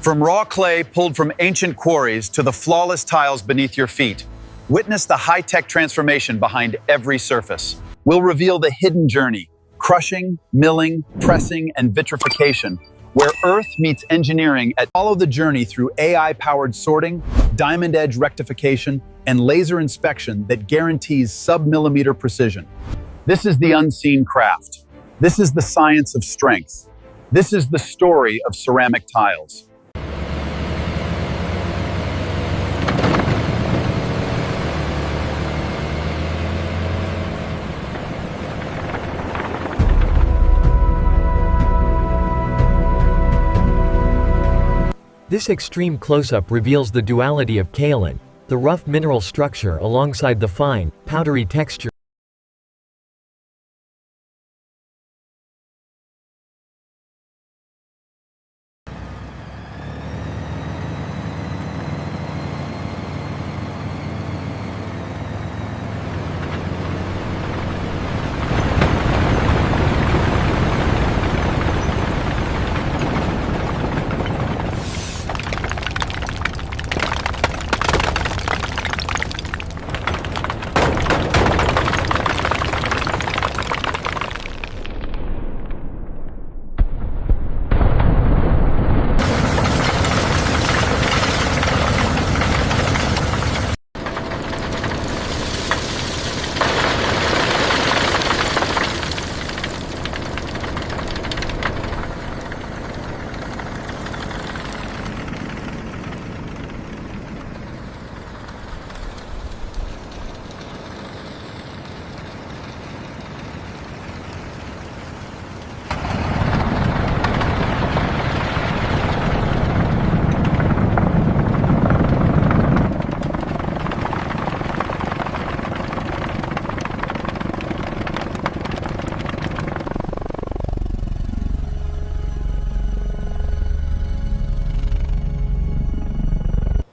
From raw clay pulled from ancient quarries to the flawless tiles beneath your feet, witness the high-tech transformation behind every surface. We'll reveal the hidden journey, crushing, milling, pressing, and vitrification, where earth meets engineering. Follow the journey through AI-powered sorting, diamond edge rectification, and laser inspection that guarantees sub-millimeter precision. This is the unseen craft. This is the science of strength. This is the story of ceramic tiles. This extreme close-up reveals the duality of kaolin, the rough mineral structure alongside the fine, powdery texture.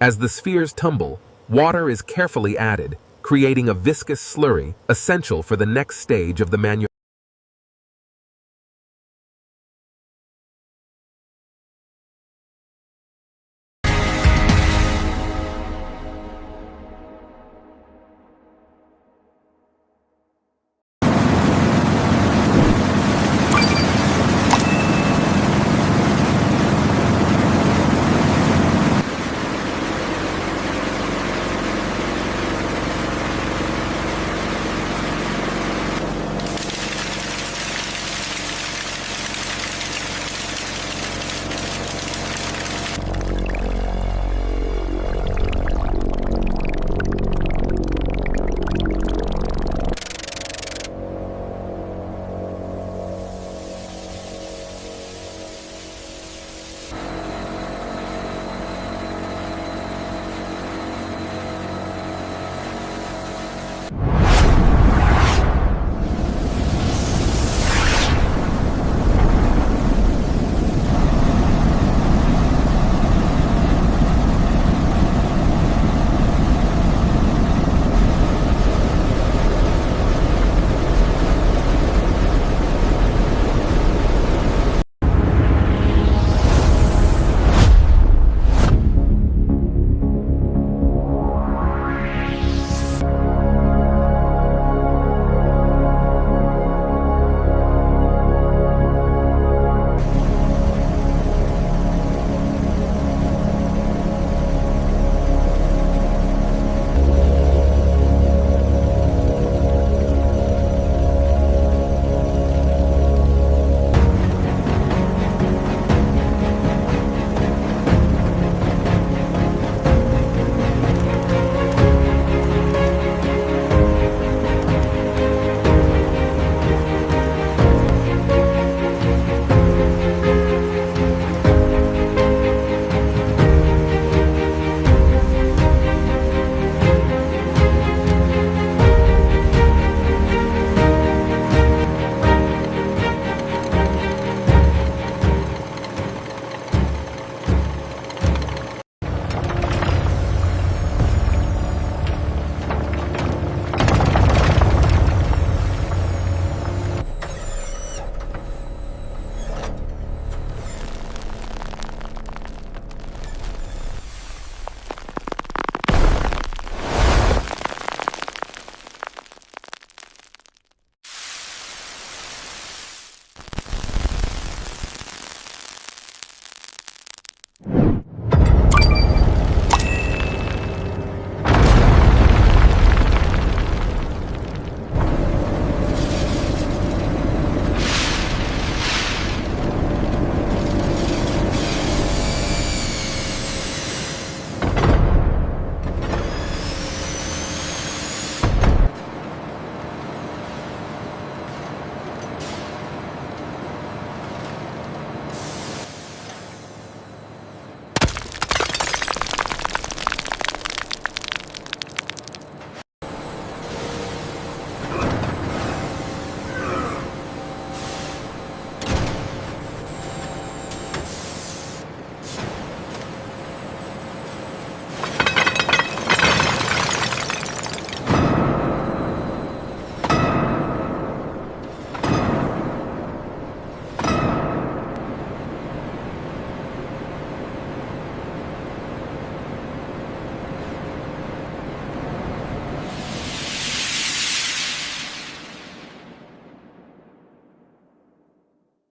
As the spheres tumble, water is carefully added, creating a viscous slurry essential for the next stage of the manufacture.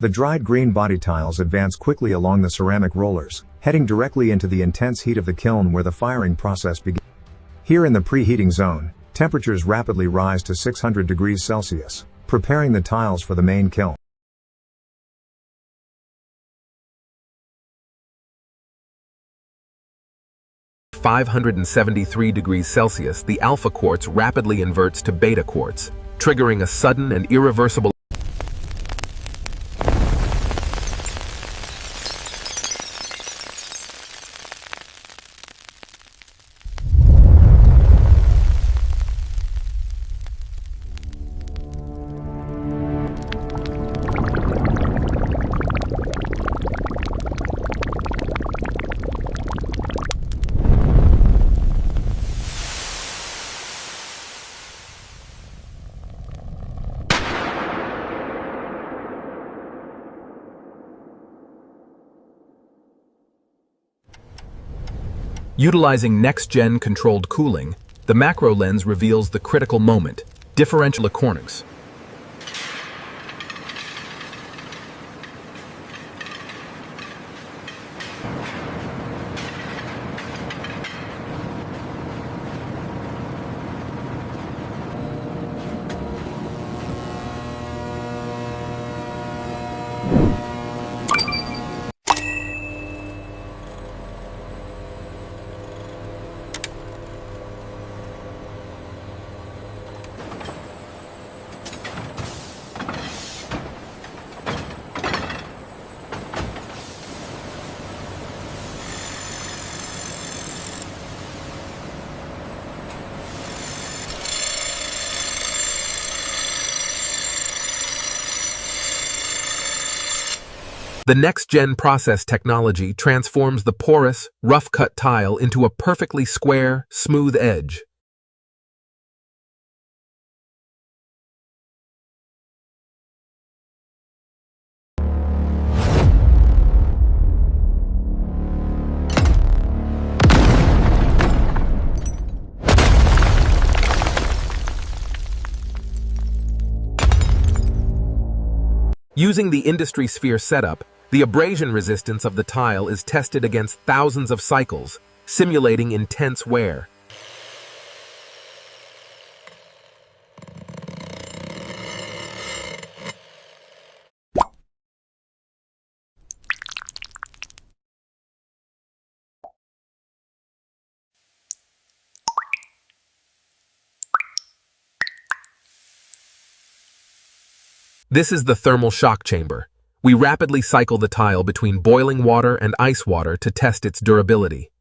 The dried green body tiles advance quickly along the ceramic rollers, heading directly into the intense heat of the kiln where the firing process begins. Here in the preheating zone, temperatures rapidly rise to 600 degrees Celsius, preparing the tiles for the main kiln. At 573 degrees Celsius, the alpha quartz rapidly inverts to beta quartz, triggering a sudden and irreversible. Utilizing next-gen controlled cooling, the macro lens reveals the critical moment, differential corners. The next-gen process technology transforms the porous, rough-cut tile into a perfectly square, smooth edge. Using the IndustrySphere setup, the abrasion resistance of the tile is tested against thousands of cycles, simulating intense wear. This is the thermal shock chamber. We rapidly cycle the tile between boiling water and ice water to test its durability.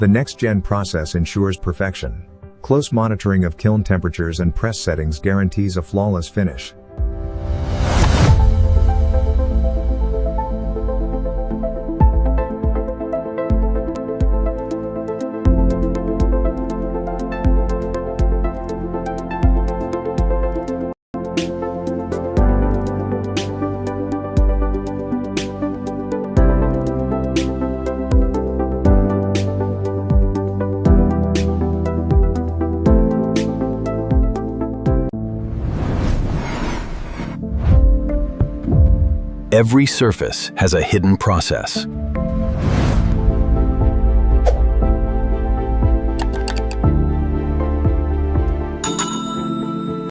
The next-gen process ensures perfection. Close monitoring of kiln temperatures and press settings guarantees a flawless finish. Every surface has a hidden process.